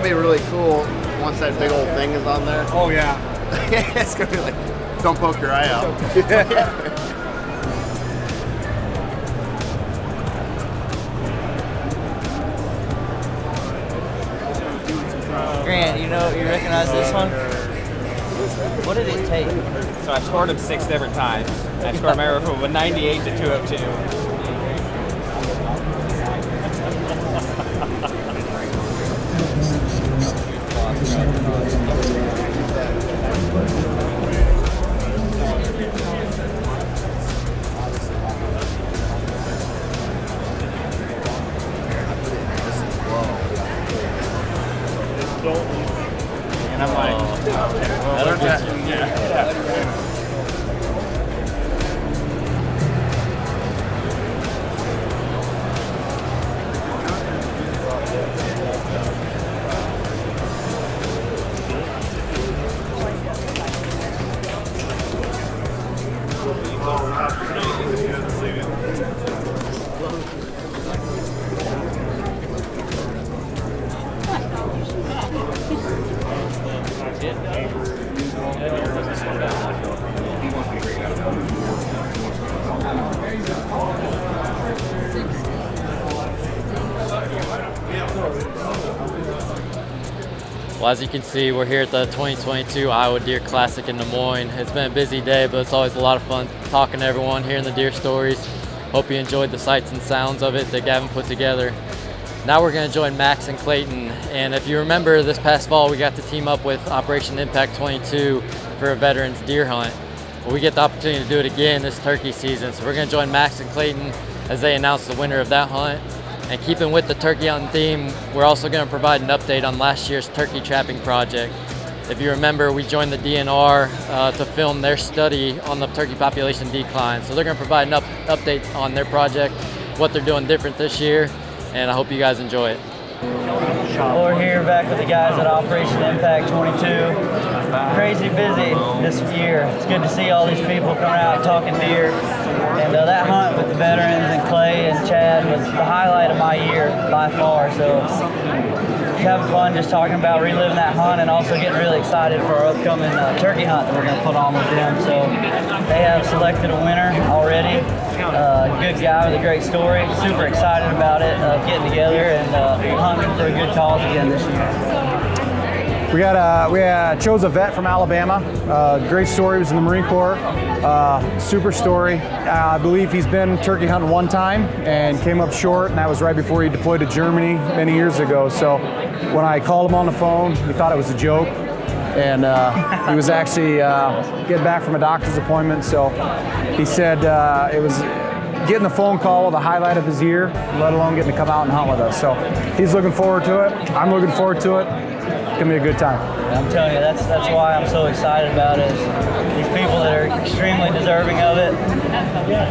gonna be really cool once that big old thing is on there. Oh yeah. It's gonna be like, don't poke your eye out. Grant, you recognize this one? What did it take? So I've scored him 6 different times. I scored my rifle with 98 to 202. And I'm like, Well, as you can see, we're here at the 2022 Iowa Deer Classic in Des Moines. It's been a busy day, but it's always a lot of fun talking to everyone, hearing the deer stories. Hope you enjoyed the sights and sounds of it that Gavin put together. Now we're going to join Max and Clayton, and if you remember this past fall, we got to team up with Operation Impact 22 for a veterans deer hunt. Well, we get the opportunity to do it again this turkey season, so we're going to join Max and Clayton as they announce the winner of that hunt. And keeping with the turkey hunting theme, we're also going to provide an update on last year's turkey trapping project. If you remember, we joined the DNR to film their study on the turkey population decline. So they're going to provide an update on their project, what they're doing different this year, and I hope you guys enjoy it. Well, we're here back with the guys at Operation Impact 22. Crazy busy this year. It's good to see all these people coming out talking deer. And that hunt with the veterans and Clay and Chad was the highlight of my year by far. So having fun just talking about reliving that hunt and also getting really excited for our upcoming turkey hunt that we're going to put on with them. So they have selected a winner already. Good guy with a great story. Super excited about it, getting together and hunting for a good cause again this year. We chose a vet from Alabama. Great story. He was in the Marine Corps. Super story. I believe he's been turkey hunting one time and came up short, and that was right before he deployed to Germany many years ago. So when I called him on the phone, he thought it was a joke, and he was actually getting back from a doctor's appointment. So he said it was getting the phone call the highlight of his year, let alone getting to come out and hunt with us. So he's looking forward to it. I'm looking forward to it. It's gonna be a good time. I'm telling you, that's why I'm so excited about it. These people that are extremely deserving of it,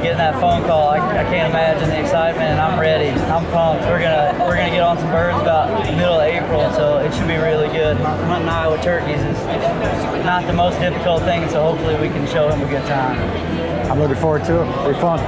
getting that phone call, I can't imagine the excitement, and I'm ready. I'm pumped. We're gonna get on some birds about the middle of April, so it should be really good. Hunting Iowa turkeys is not the most difficult thing, so hopefully we can show him a good time. I'm looking forward to it. It'll be fun.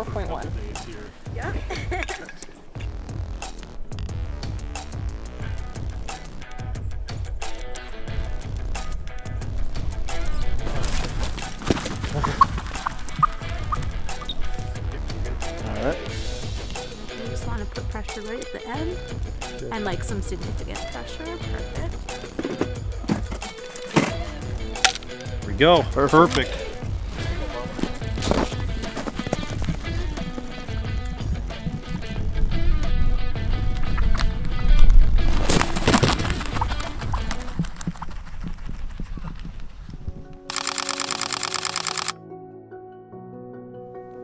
4.1. Yeah. You just want to put pressure right at the end and like some significant pressure. Perfect. There we go. Perfect.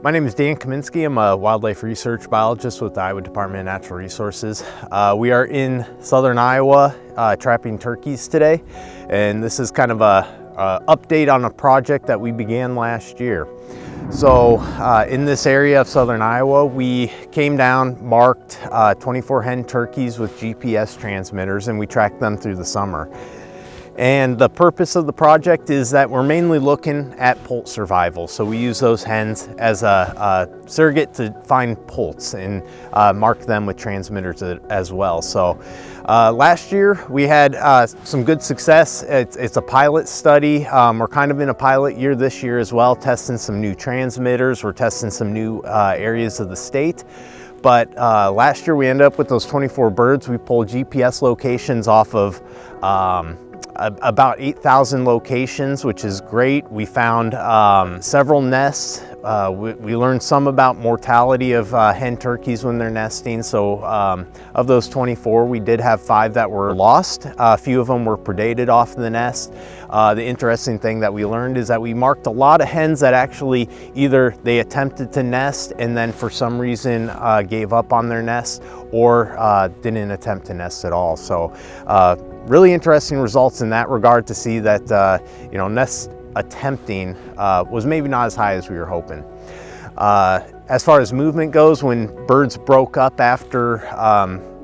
My name is Dan Kaminsky. I'm a wildlife research biologist with the Iowa Department of Natural Resources. We are in southern Iowa trapping turkeys today, and this is kind of a update on a project that we began last year. So in this area of southern Iowa, we came down, marked 24 hen turkeys with GPS transmitters, and we tracked them through the summer. And the purpose of the project is that we're mainly looking at poult survival. So we use those hens as a surrogate to find poults and mark them with transmitters as well. So last year we had some good success. It's a pilot study. We're kind of in a pilot year this year as well, testing some new transmitters. We're testing some new areas of the state. But last year we ended up with those 24 birds. We pulled GPS locations off of about 8,000 locations, which is great. We found several nests. We learned some about mortality of hen turkeys when they're nesting. So of those 24, we did have 5 that were lost. A few of them were predated off the nest. The interesting thing that we learned is that we marked a lot of hens that actually either they attempted to nest and then for some reason gave up on their nest, or didn't attempt to nest at all. So really interesting results in that regard, to see that nest attempting was maybe not as high as we were hoping. As far as movement goes, when birds broke up after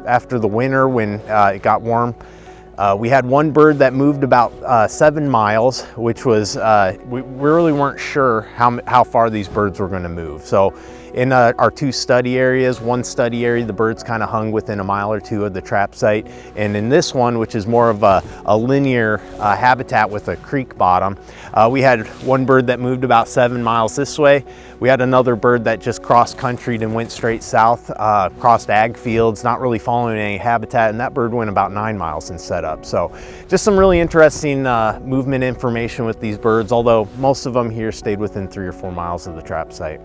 the winter, when it got warm, we had one bird that moved about 7 miles, which was, we really weren't sure how far these birds were going to move. So in our 2 study areas, one study area, the birds kind of hung within a mile or 2 of the trap site. And in this one, which is more of a linear habitat with a creek bottom, we had one bird that moved about 7 miles this way. We had another bird that just crossed country and went straight south, crossed ag fields, not really following any habitat, and that bird went about 9 miles and set up. So just some really interesting movement information with these birds, although most of them here stayed within 3 or 4 miles of the trap site.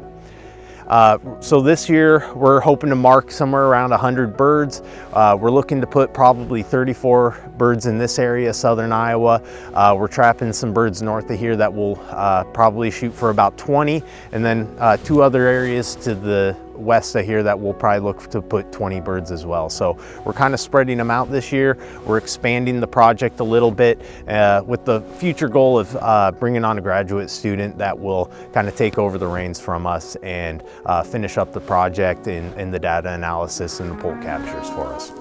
So this year we're hoping to mark somewhere around 100 birds. We're looking to put probably 34 birds in this area, southern Iowa. We're trapping some birds north of here that will probably shoot for about 20, and then 2 other areas to the west of here that we'll probably look to put 20 birds as well. So we're kind of spreading them out this year. We're expanding the project a little bit with the future goal of bringing on a graduate student that will kind of take over the reins from us and finish up the project and the data analysis and the poult captures for us.